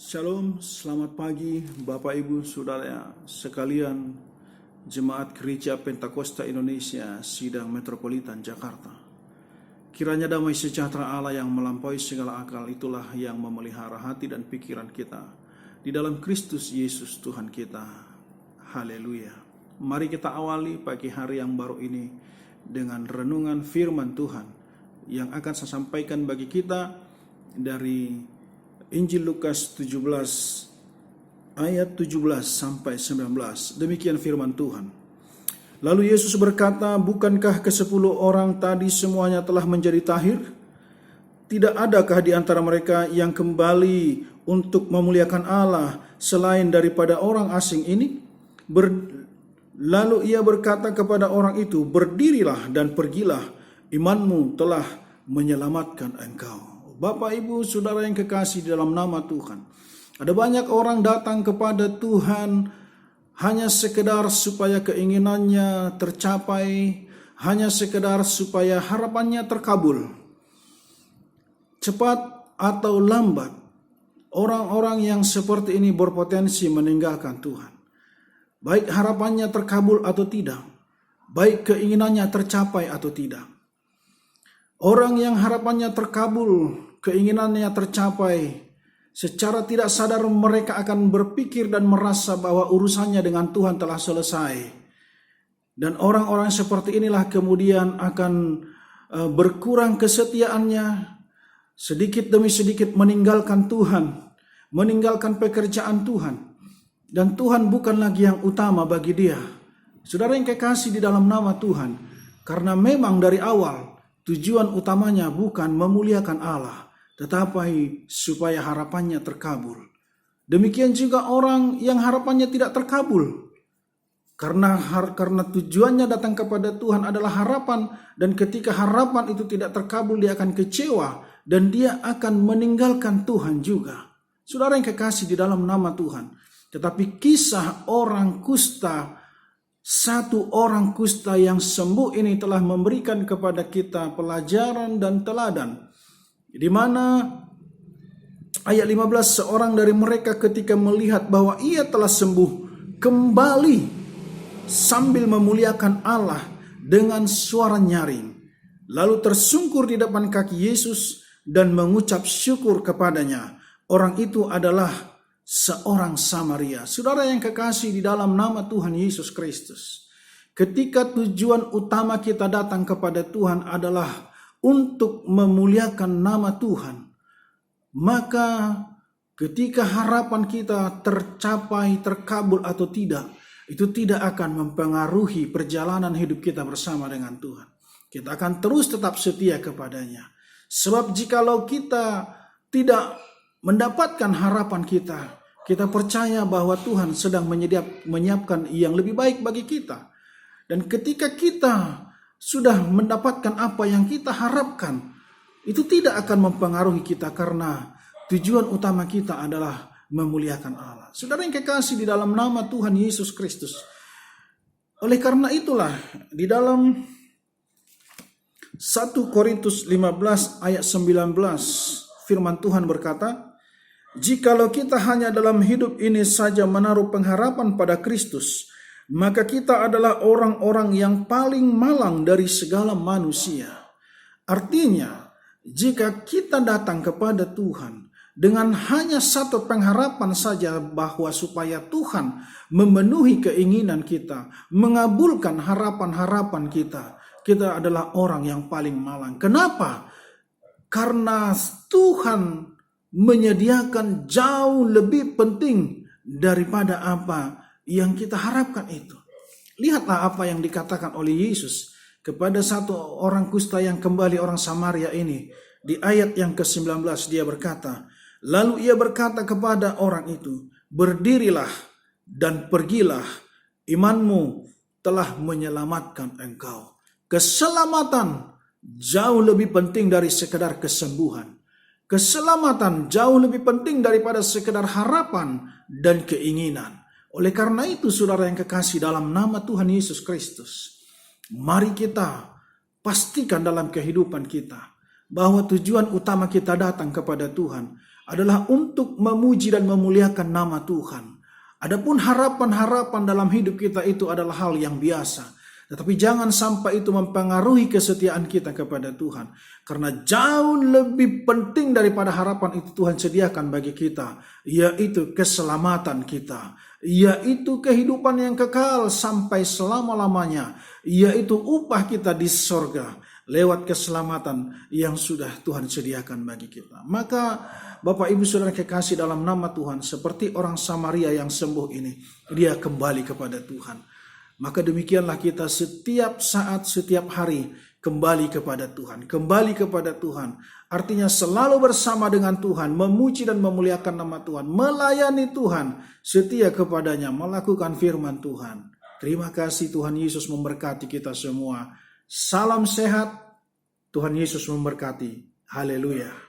Shalom, selamat pagi Bapak Ibu Saudara sekalian Jemaat Gereja Pentakosta Indonesia Sidang Metropolitan Jakarta. Kiranya damai sejahtera Allah yang melampaui segala akal itulah yang memelihara hati dan pikiran kita di dalam Kristus Yesus Tuhan kita. Haleluya. Mari kita awali pagi hari yang baru ini dengan renungan firman Tuhan yang akan saya sampaikan bagi kita dari Injil Lukas 17 ayat 17 sampai 19. Demikian firman Tuhan. Lalu Yesus berkata, "Bukankah ke-10 orang tadi semuanya telah menjadi tahir? Tidak adakah di antara mereka yang kembali untuk memuliakan Allah selain daripada orang asing ini?" Lalu ia berkata kepada orang itu, "Berdirilah dan pergilah, imanmu telah menyelamatkan engkau." Bapak, Ibu, Saudara yang kekasih di dalam nama Tuhan. Ada banyak orang datang kepada Tuhan hanya sekedar supaya keinginannya tercapai, hanya sekedar supaya harapannya terkabul. Cepat atau lambat, orang-orang yang seperti ini berpotensi meninggalkan Tuhan. Baik harapannya terkabul atau tidak, baik keinginannya tercapai atau tidak. Orang yang harapannya terkabul, keinginannya tercapai, secara tidak sadar mereka akan berpikir dan merasa bahwa urusannya dengan Tuhan telah selesai. Dan orang-orang seperti inilah kemudian akan berkurang kesetiaannya, sedikit demi sedikit meninggalkan Tuhan, meninggalkan pekerjaan Tuhan. Dan Tuhan bukan lagi yang utama bagi dia. Saudara yang kekasih di dalam nama Tuhan, karena memang dari awal tujuan utamanya bukan memuliakan Allah, tetapi supaya harapannya terkabul. Demikian juga orang yang harapannya tidak terkabul. Karena tujuannya datang kepada Tuhan adalah harapan, dan ketika harapan itu tidak terkabul, dia akan kecewa dan dia akan meninggalkan Tuhan juga. Saudara yang kekasih di dalam nama Tuhan. Tetapi kisah orang kusta, satu orang kusta yang sembuh ini telah memberikan kepada kita pelajaran dan teladan. Di mana ayat 15, seorang dari mereka ketika melihat bahwa ia telah sembuh, kembali sambil memuliakan Allah dengan suara nyaring. Lalu tersungkur di depan kaki Yesus dan mengucap syukur kepadanya. Orang itu adalah seorang Samaria. Saudara yang kekasih di dalam nama Tuhan Yesus Kristus. Ketika tujuan utama kita datang kepada Tuhan adalah untuk memuliakan nama Tuhan, maka ketika harapan kita tercapai, terkabul atau tidak, itu tidak akan mempengaruhi perjalanan hidup kita bersama dengan Tuhan. Kita akan terus tetap setia kepadanya. Sebab jikalau kita tidak mendapatkan harapan kita percaya bahwa Tuhan sedang menyiapkan yang lebih baik bagi kita. Dan ketika kita sudah mendapatkan apa yang kita harapkan, itu tidak akan mempengaruhi kita karena tujuan utama kita adalah memuliakan Allah. Saudara yang kekasih di dalam nama Tuhan Yesus Kristus. Oleh karena itulah di dalam 1 Korintus 15 ayat 19 firman Tuhan berkata, "Jikalau kita hanya dalam hidup ini saja menaruh pengharapan pada Kristus, maka kita adalah orang-orang yang paling malang dari segala manusia." Artinya, jika kita datang kepada Tuhan dengan hanya satu pengharapan saja bahwa supaya Tuhan memenuhi keinginan kita, mengabulkan harapan-harapan kita, kita adalah orang yang paling malang. Kenapa? Karena Tuhan menyediakan jauh lebih penting daripada apa yang kita harapkan itu. Lihatlah apa yang dikatakan oleh Yesus kepada satu orang kusta yang kembali, orang Samaria ini. Di ayat yang ke-19 dia berkata, lalu ia berkata kepada orang itu, "Berdirilah dan pergilah, imanmu telah menyelamatkan engkau." Keselamatan jauh lebih penting dari sekedar kesembuhan. Keselamatan jauh lebih penting daripada sekedar harapan dan keinginan. Oleh karena itu, saudara yang kekasih dalam nama Tuhan Yesus Kristus, mari kita pastikan dalam kehidupan kita bahwa tujuan utama kita datang kepada Tuhan adalah untuk memuji dan memuliakan nama Tuhan. Adapun harapan-harapan dalam hidup kita itu adalah hal yang biasa. Tetapi jangan sampai itu mempengaruhi kesetiaan kita kepada Tuhan. Karena jauh lebih penting daripada harapan itu Tuhan sediakan bagi kita, yaitu keselamatan kita, yaitu kehidupan yang kekal sampai selama-lamanya, yaitu upah kita di sorga lewat keselamatan yang sudah Tuhan sediakan bagi kita. Maka Bapak Ibu Saudara kekasih dalam nama Tuhan, seperti orang Samaria yang sembuh ini, dia kembali kepada Tuhan. Maka demikianlah kita setiap saat, setiap hari kembali kepada Tuhan. Kembali kepada Tuhan artinya selalu bersama dengan Tuhan, memuji dan memuliakan nama Tuhan, melayani Tuhan, setia kepadanya, melakukan firman Tuhan. Terima kasih, Tuhan Yesus memberkati kita semua. Salam sehat, Tuhan Yesus memberkati. Haleluya.